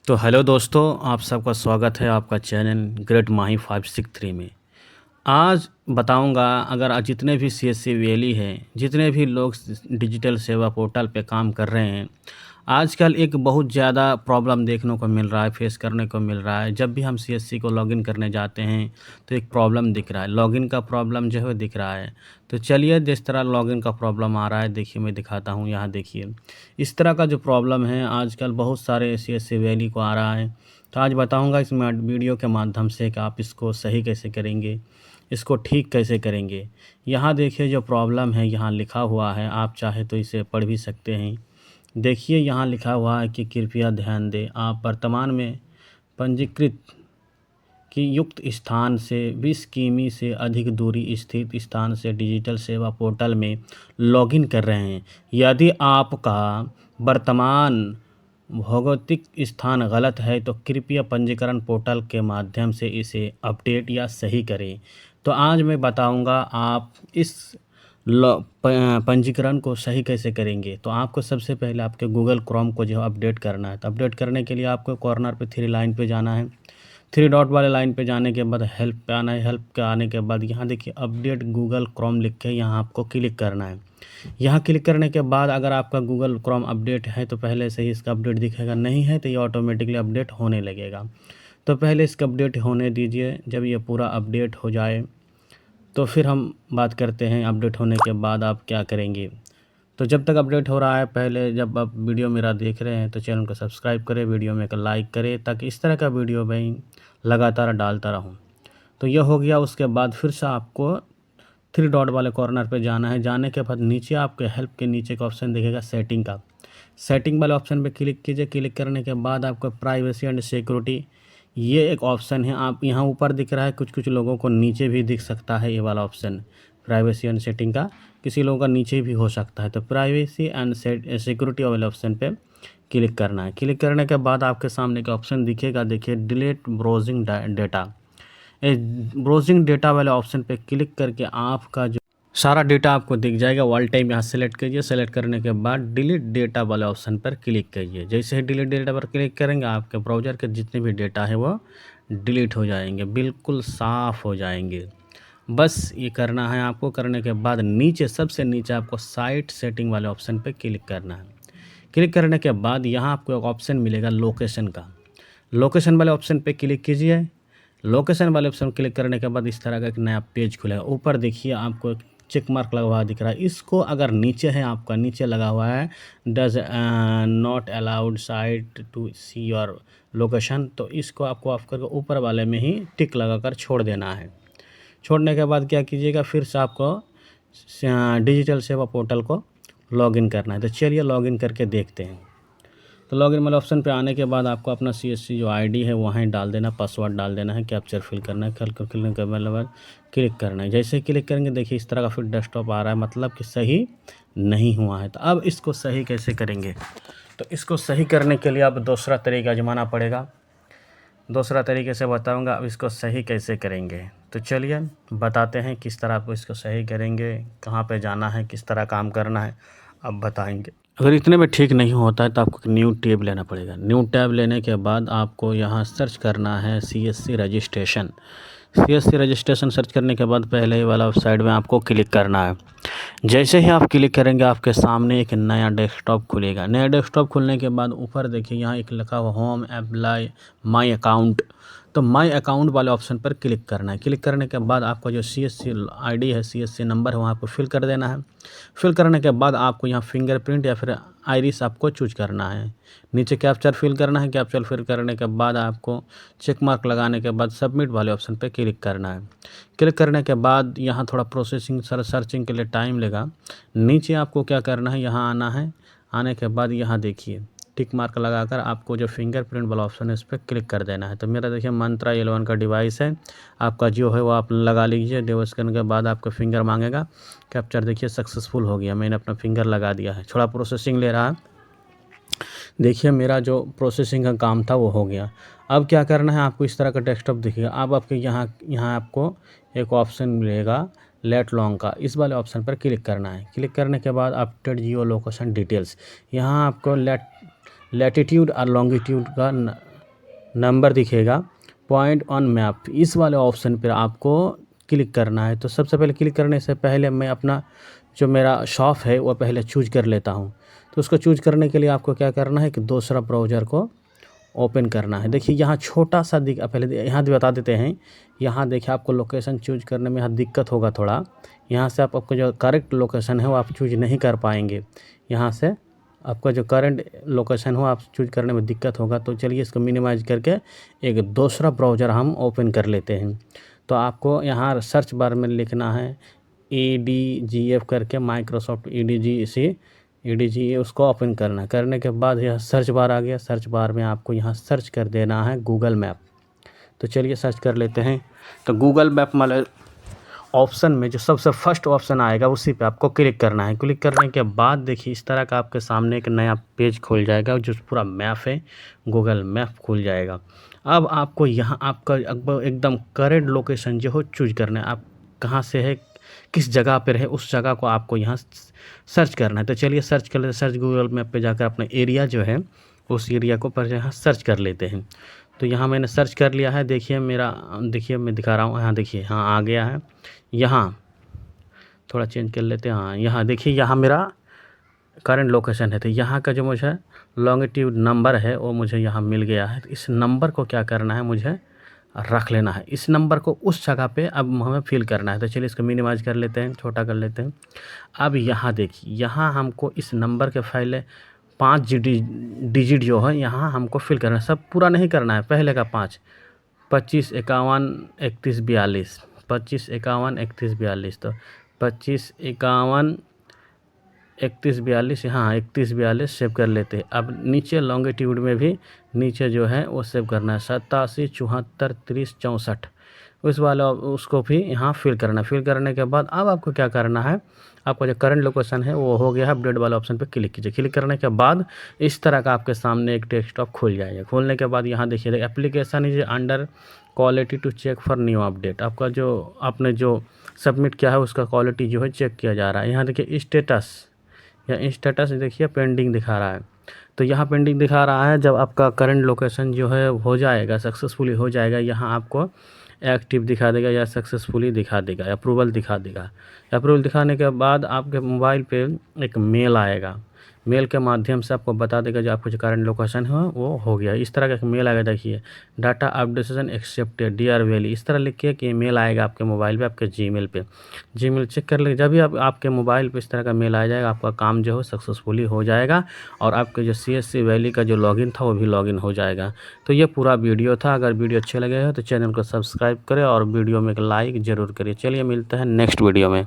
तो हेलो दोस्तों, आप सबका स्वागत है आपका चैनल ग्रेट माही 563 में। आज बताऊंगा अगर जितने भी सीएससी वैली हैं, जितने भी लोग डिजिटल सेवा पोर्टल पे काम कर रहे हैं, आजकल एक बहुत ज़्यादा प्रॉब्लम देखने को मिल रहा है, फेस करने को मिल रहा है। जब भी हम सीएससी को लॉगिन करने जाते हैं तो एक प्रॉब्लम दिख रहा है, लॉगिन का प्रॉब्लम जो है दिख रहा है। तो चलिए जिस तरह लॉगिन का प्रॉब्लम आ रहा है, देखिए मैं दिखाता हूँ। यहाँ देखिए इस तरह का जो प्रॉब्लम है आजकल बहुत सारे सीएससी वैली को आ रहा है। तो आज बताऊँगा इस वीडियो के माध्यम से कि आप इसको सही कैसे करेंगे, इसको ठीक कैसे करेंगे। यहाँ देखिए जो प्रॉब्लम है यहाँ लिखा हुआ है, आप चाहे तो इसे पढ़ भी सकते हैं। देखिए यहाँ लिखा हुआ है कि कृपया ध्यान दें, आप वर्तमान में पंजीकृत की युक्त स्थान से 20 किमी से अधिक दूरी स्थित स्थान से डिजिटल सेवा पोर्टल में लॉगिन कर रहे हैं। यदि आपका वर्तमान भौगोलिक स्थान गलत है तो कृपया पंजीकरण पोर्टल के माध्यम से इसे अपडेट या सही करें। तो आज मैं बताऊंगा आप इस पंजीकरण को सही कैसे करेंगे। तो आपको सबसे पहले आपके गूगल क्रोम को जो अपडेट करना है। तो अपडेट करने के लिए आपको कॉर्नर पे 3 लाइन पे जाना है। 3 डॉट वाले लाइन पे जाने के बाद हेल्प पे आना है। हेल्प के आने के बाद यहाँ देखिए अपडेट गूगल क्रोम लिख के यहाँ आपको क्लिक करना है। यहाँ क्लिक करने के बाद अगर आपका गूगल क्रोम अपडेट है तो पहले से ही इसका अपडेट दिखेगा, नहीं है तो ये ऑटोमेटिकली अपडेट होने लगेगा। तो पहले इसका अपडेट होने दीजिए। जब ये पूरा अपडेट हो जाए तो फिर हम बात करते हैं अपडेट होने के बाद आप क्या करेंगे। तो जब तक अपडेट हो रहा है, पहले जब आप वीडियो मेरा देख रहे हैं तो चैनल को सब्सक्राइब करें, वीडियो में एक लाइक करें ताकि इस तरह का वीडियो मैं लगातार डालता रहूं। तो यह हो गया। उसके बाद फिर से आपको 3 डॉट वाले कॉर्नर पे जाना है। जाने के बाद नीचे आपके हेल्प के नीचे का ऑप्शन दिखेगा सेटिंग का। सेटिंग वाले ऑप्शन पे क्लिक कीजिए। क्लिक करने के बाद आपको प्राइवेसी एंड सिक्योरिटी ये एक ऑप्शन है। आप यहाँ ऊपर दिख रहा है, कुछ कुछ लोगों को नीचे भी दिख सकता है ये वाला ऑप्शन प्राइवेसी एंड सेटिंग का, किसी लोगों का नीचे भी हो सकता है। तो प्राइवेसी एंड सिक्योरिटी वाले ऑप्शन पे क्लिक करना है। क्लिक करने के बाद आपके सामने का ऑप्शन दिखेगा, देखिए delete browsing data. Browsing data वाले ऑप्शन पे क्लिक करके आपका जो सारा डेटा आपको दिख जाएगा। ऑल टाइम यहाँ सेलेक्ट कीजिए। सेलेक्ट करने के बाद डिलीट डेटा वाले ऑप्शन पर क्लिक कीजिए। जैसे ही डिलीट डेटा पर क्लिक करेंगे आपके ब्राउज़र के जितने भी डेटा है वो डिलीट हो जाएंगे, बिल्कुल साफ़ हो जाएंगे। बस ये करना है आपको। करने के बाद नीचे सबसे नीचे आपको साइट सेटिंग वाले ऑप्शन पर क्लिक करना है। क्लिक करने के बाद यहाँ आपको एक ऑप्शन मिलेगा लोकेशन का। लोकेशन वाले ऑप्शन पर क्लिक कीजिए। लोकेशन वाले ऑप्शन क्लिक करने के बाद इस तरह का एक नया पेज खुलेगा। ऊपर देखिए आपको एक चेक मार्क लगा हुआ दिख रहा है। इसको अगर नीचे है, आपका नीचे लगा हुआ है does not allowed site to see your location, तो इसको आपको ऑफ करके ऊपर वाले में ही टिक लगाकर छोड़ देना है। छोड़ने के बाद क्या कीजिएगा, फिर से आपको डिजिटल सेवा पोर्टल को लॉगिन करना है। तो चलिए लॉगिन करके देखते हैं। तो लॉगिन वाले ऑप्शन पे आने के बाद आपको अपना सीएससी जो आईडी है वहाँ डाल देना, पासवर्ड डाल देना है, कैप्चर फिल करना है। फिल करने के बाद क्लिक करना है। जैसे ही क्लिक करेंगे देखिए इस तरह का फिर डेस्कटॉप आ रहा है, मतलब कि सही नहीं हुआ है। तो अब इसको सही कैसे करेंगे। तो इसको सही करने के लिए अब दूसरा तरीका आजमाना पड़ेगा। दूसरा तरीके से बताऊंगा अब इसको सही कैसे करेंगे। तो चलिए बताते हैं किस तरह आपको इसको सही करेंगे, कहाँ पे जाना है, किस तरह काम करना है, अब बताएंगे। अगर इतने में ठीक नहीं होता है तो आपको न्यू टैब लेना पड़ेगा। न्यू टैब लेने के बाद आपको यहाँ सर्च करना है CSC registration. CSC registration search करने के बाद पहले ही वाला साइड में आपको क्लिक करना है। जैसे ही आप क्लिक करेंगे आपके सामने एक नया डेस्कटॉप खुलेगा। नया डेस्कटॉप खुलने के बाद ऊपर देखिए यहाँ एक लिखा हुआ होम अप्लाई माई अकाउंट। तो माई अकाउंट वाले ऑप्शन पर क्लिक करना है। क्लिक करने के बाद आपका जो सीएससी आईडी है, सीएससी नंबर है, वहाँ पर फिल कर देना है। फिल करने के बाद आपको यहाँ फिंगरप्रिंट या फिर आइरिस आपको चूज करना है। नीचे कैप्चर फिल करना है। कैप्चर फिल करने के बाद आपको चेक मार्क लगाने के बाद सबमिट वाले ऑप्शन पे क्लिक करना है। क्लिक करने के बाद यहाँ थोड़ा प्रोसेसिंग सर्चिंग के लिए टाइम लेगा। नीचे आपको क्या करना है, यहाँ आना है। आने के बाद यहाँ देखिए टिक मार्क लगाकर आपको जो फिंगरप्रिंट वाला ऑप्शन है इस पर क्लिक कर देना है। तो मेरा देखिए मंत्रा 11 का डिवाइस है, आपका जो है वो आप लगा लीजिए। डिवाइस करने के बाद आपका फिंगर मांगेगा। कैप्चर देखिए सक्सेसफुल हो गया, मैंने अपना फिंगर लगा दिया है। थोड़ा प्रोसेसिंग ले रहा है। देखिए मेरा जो प्रोसेसिंग का काम था वो हो गया। अब क्या करना है, आपको इस तरह का डेस्कटॉप दिखेगा। अब आपके यहाँ आपको एक ऑप्शन मिलेगा लेट लॉन्ग का, इस वाले ऑप्शन पर क्लिक करना है। क्लिक करने के बाद अपडेट जियो लोकेशन डिटेल्स, यहाँ आपको लैटिट्यूड और लॉन्गिट्यूड का नंबर दिखेगा पॉइंट ऑन मैप, इस वाले ऑप्शन पर आपको क्लिक करना है। तो सबसे पहले क्लिक करने से पहले मैं अपना जो मेरा शॉप है वो पहले चूज कर लेता हूँ। तो उसको चूज करने के लिए आपको क्या करना है कि दूसरा ब्राउज़र को ओपन करना है। देखिए यहाँ छोटा सा पहले यहाँ बता देते हैं। यहाँ देखिए आपको लोकेशन चूज करने में यहाँ दिक्कत होगा थोड़ा। यहाँ से आपको जो करेक्ट लोकेशन है वो आप चूज नहीं कर पाएंगे। यहाँ से आपका जो करंट लोकेशन हो आप चूज करने में दिक्कत होगा। तो चलिए इसको मिनिमाइज करके एक दूसरा ब्राउज़र हम ओपन कर लेते हैं। तो आपको यहाँ सर्च बार में लिखना है EDGF करके, माइक्रोसॉफ्ट EDG उसको ओपन करने के बाद यह सर्च बार आ गया। सर्च बार में आपको यहाँ सर्च कर देना है गूगल मैप। तो चलिए सर्च कर लेते हैं। तो गूगल मैप वाले ऑप्शन में जो सबसे फर्स्ट ऑप्शन आएगा उसी पे आपको क्लिक करना है। क्लिक करने के बाद देखिए इस तरह का आपके सामने एक नया पेज खुल जाएगा जो पूरा मैप है, गूगल मैप खुल जाएगा। अब आपको यहाँ आपका एकदम करेक्ट लोकेशन जो हो चूज करना है। आप कहाँ से है, किस जगह पर है, उस जगह को आपको यहाँ सर्च करना है। तो चलिए सर्च कर लेते, सर्च गूगल मैप पे जाकर अपना एरिया जो है उस एरिया को पर यहाँ सर्च कर लेते हैं। तो यहाँ मैंने सर्च कर लिया है। देखिए मैं दिखा रहा हूँ। यहाँ देखिए हाँ आ गया है। यहाँ थोड़ा चेंज कर लेते हैं। हाँ यहाँ देखिए यहाँ मेरा करंट लोकेशन है। तो यहाँ का जो मुझे लॉन्गिट्यूड नंबर है वो मुझे यहाँ मिल गया है। तो इस नंबर को क्या करना है, मुझे रख लेना है। इस नंबर को उस जगह पे अब हमें फिल करना है। तो चलिए इसको मिनिमाइज कर लेते हैं, छोटा कर लेते हैं। अब यहाँ देखिए यहाँ हमको इस नंबर के पहले 5 डिजिट जो है यहाँ हमको फिल करना है। सब पूरा नहीं करना है, पहले का 5 25 51 31 42 25 51 31 42। तो 25 51 31 42 हाँ 31 42 सेव कर लेते हैं। अब नीचे लॉन्गिट्यूड में भी नीचे जो है वो सेव करना है 87 74 30 64 उस वाला उसको भी यहाँ फिल करना है। फिल करने के बाद अब आपको क्या करना है, आपका जो करंट लोकेशन है वो हो गया है। अपडेट वाला ऑप्शन पे क्लिक कीजिए। क्लिक करने के बाद इस तरह का आपके सामने एक डेस्कटॉप खुल जाएगा। खोलने के बाद यहाँ देखिए application is under quality to check for new update. आपका जो आपने जो सबमिट किया है उसका क्वालिटी जो है चेक किया जा रहा है। यहाँ देखिए स्टेटस देखिए पेंडिंग दिखा रहा है। तो यहाँ पेंडिंग दिखा रहा है। जब आपका करंट लोकेशन जो है हो जाएगा, सक्सेसफुली हो जाएगा, यहाँ आपको एक्टिव दिखा देगा या सक्सेसफुली दिखा देगा, अप्रूवल दिखा देगा। अप्रूवल दिखाने के बाद आपके मोबाइल पे एक मेल आएगा। मेल के माध्यम से आपको बता देगा जो आपका जो करंट लोकेशन है वो हो गया। इस तरह का एक मेल आएगा। देखिए डाटा अपडेशन एक्सेप्टेड डियर वैली, इस तरह लिख के कि मेल आएगा आपके मोबाइल पे, आपके जीमेल पे। जीमेल चेक कर लीजिए। जब भी आपके मोबाइल पे इस तरह का मेल आ जाएगा आपका काम जो है सक्सेसफुली हो जाएगा और आपके जो CSC वैली का जो लॉगिन था वो भी लॉगिन हो जाएगा। तो ये पूरा वीडियो था। अगर वीडियो अच्छे लगे हो तो चैनल को सब्सक्राइब करें और वीडियो में एक लाइक ज़रूर करिए। चलिए मिलते हैं नेक्स्ट वीडियो में।